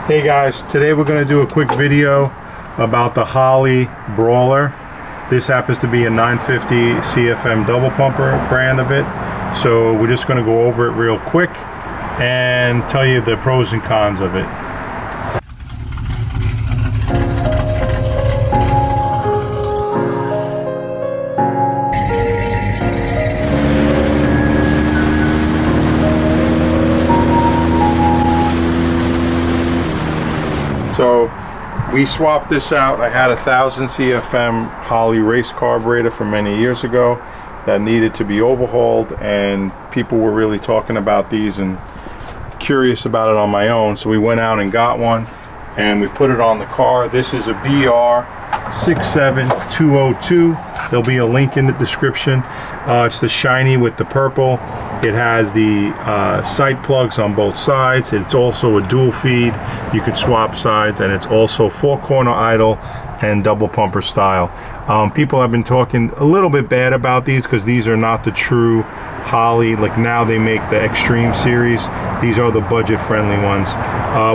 Hey guys, today we're going to do a quick video about the Holley Brawler. This happens to be a 950 CFM double pumper brand of it. So we're just going to go over it real quick and tell you the pros and cons of it. So we swapped this out. I had a 1000 CFM Holley race carburetor from many years ago that needed to be overhauled, and people were really talking about these and curious about it on my own. So we went out and got one and we put it on the car. This is a BR 67202. There'll be a link in the description. It's the shiny with the purple. It has the side plugs on both sides. It's also a dual feed. You can swap sides, and it's also 4-corner idle and double pumper style. People have been talking a little bit bad about these because these are not the true Holley. Like now they make the Extreme series. These are the budget friendly ones.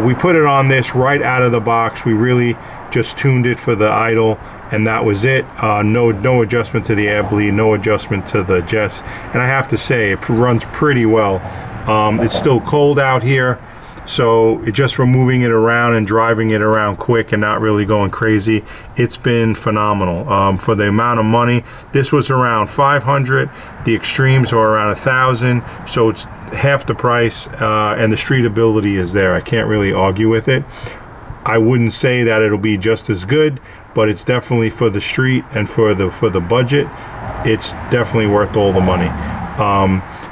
We put it on this right out of the box. We really just tuned it for the idle, and that was it. No adjustment to the air bleed, no adjustment to the jets, and I have to say it runs pretty well. It's still cold out here, so just from moving it around and driving it around quick and not really going crazy, it's been phenomenal. For the amount of money, this was around 500. The Extremes are around 1,000, so it's half the price, and the streetability is there. I can't really argue with it. I wouldn't say that it'll be just as good, but it's definitely for the street and for the budget. It's definitely worth all the money.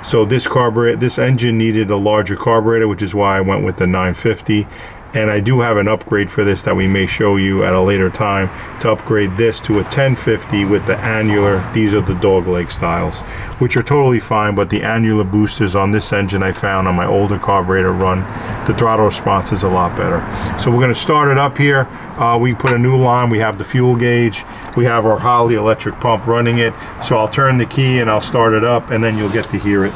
So this engine needed a larger carburetor, which is why I went with the 950. And I do have an upgrade for this that we may show you at a later time to upgrade this to a 1050 with the annular. These are the dog leg styles, which are totally fine, but the annular boosters on this engine I found on my older carburetor run, the throttle response is a lot better. So we're going to start it up here. We put a new line. We have the fuel gauge. We have our Holley electric pump running it. So I'll turn the key and I'll start it up, and then you'll get to hear it.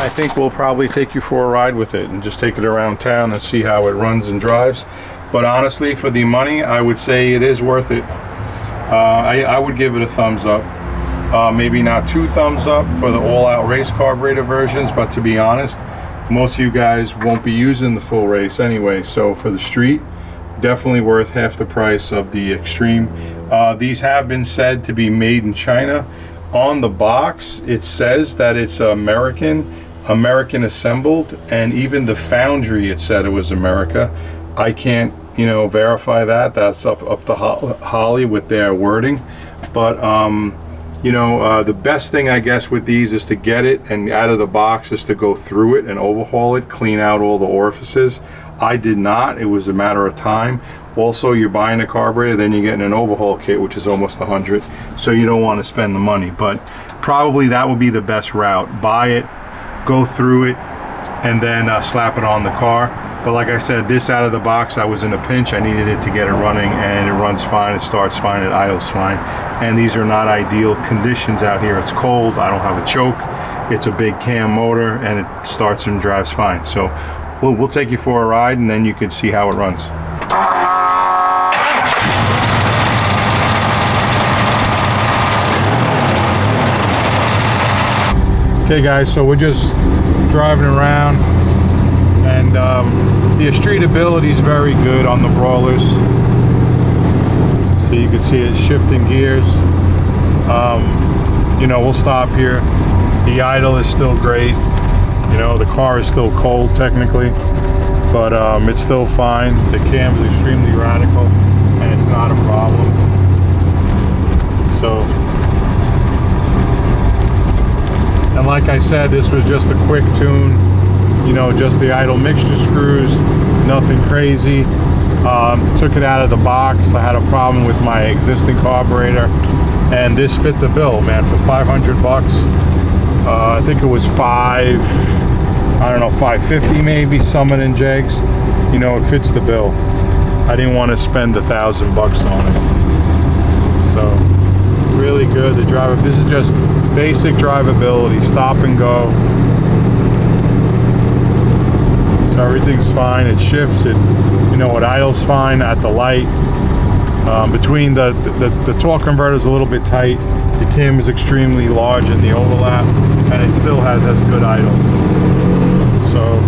I think we'll probably take you for a ride with it and just take it around town and see how it runs and drives. But honestly, for the money, I would say it is worth it. I would give it a thumbs up. Maybe not 2 thumbs up for the all-out race carburetor versions, but to be honest, most of you guys won't be using the full race anyway. So for the street, definitely worth half the price of the Extreme. These have been said to be made in China. On the box, it says that it's American assembled, and even the foundry, it said it was America. I can't, verify that. That's up to Holley with their wording. But the best thing I guess with these is to get it and out of the box is to go through it and overhaul it, clean out all the orifices. I did not. It was a matter of time. Also, you're buying a carburetor, then you're getting an overhaul kit, which is almost 100, so you don't want to spend the money. But probably that would be the best route. Buy it, go through it, and then slap it on the car. But like I said, this out of the box, I was in a pinch. I needed it to get it running, and it runs fine, it starts fine, it idles fine. And these are not ideal conditions out here. It's cold, I don't have a choke, it's a big cam motor, and it starts and drives fine. So we'll take you for a ride, and then you can see how it runs. Okay guys, so we're just driving around, and the streetability is very good on the Brawlers. So you can see it shifting gears. We'll stop here. The idle is still great. The car is still cold technically. but it's still fine. The cam is extremely radical and it's not a problem. So, and like I said, this was just a quick tune, you know, just the idle mixture screws, nothing crazy. Took it out of the box. I had a problem with my existing carburetor, and this fit the bill, man, for 500 bucks. I think it was $550 maybe, Summit and Jegs. You know, it fits the bill. I didn't want to spend $1,000 bucks on it. So, really good. The driver, this is just basic drivability, stop and go. So everything's fine. It shifts. It idles fine at the light. Between the torque converter is a little bit tight. The cam is extremely large in the overlap, and it still has good idle. So,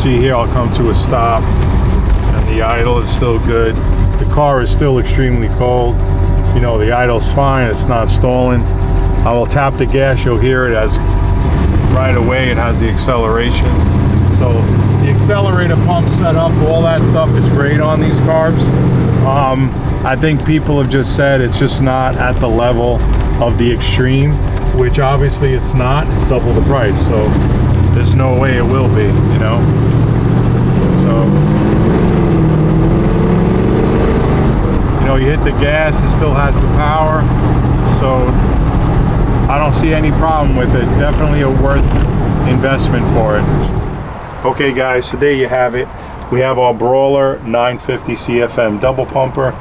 see here, I'll come to a stop, and the idle is still good. The car is still extremely cold. You know, the idle's fine. It's not stalling. I will tap the gas. You'll hear it as right away. It has the acceleration. So the accelerator pump setup, all that stuff is great on these carbs. I think people have just said it's just not at the level of the Extreme, which obviously it's not. It's double the price, so there's no way it will be, you know. So, you know, you hit the gas, it still has the power, so I don't see any problem with it. Definitely a worth investment for it. Okay guys, so there you have it. We have our Brawler 950 CFM double pumper.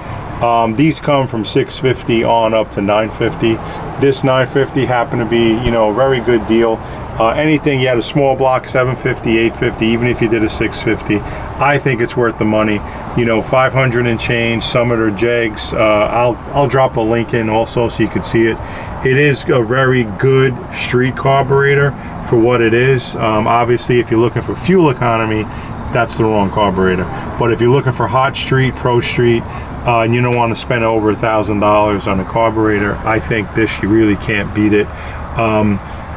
These come from 650 on up to 950. This 950 happened to be, you know, a very good deal. Anything, you had a small block, 750, 850, even if you did a 650, I think it's worth the money. You know, 500 and change, Summit or Jegs. I'll drop a link in also so you can see it. It is a very good street carburetor for what it is. Obviously, if you're looking for fuel economy, that's the wrong carburetor. But if you're looking for hot street, pro street, and you don't want to spend over $1,000 on a carburetor, I think this, you really can't beat it.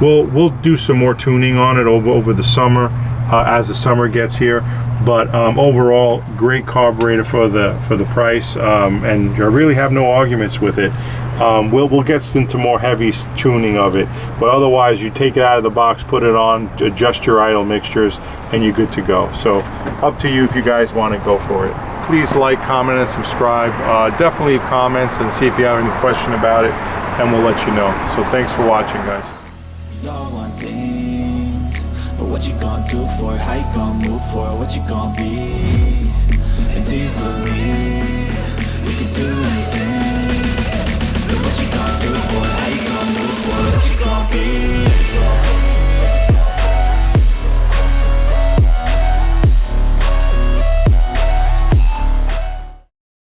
We'll do some more tuning on it over the summer as the summer gets here. But overall, great carburetor for the price, and I really have no arguments with it. We'll get into more heavy tuning of it, but otherwise, you take it out of the box, put it on, adjust your idle mixtures, and you're good to go. So up to you if you guys want to go for it. Please like, comment, and subscribe. Definitely leave comments and see if you have any question about it, and we'll let you know. So thanks for watching, guys. Y'all want things, but what you gonna do for it? How you gonna move for it? What you gonna be? And do you believe you can do anything?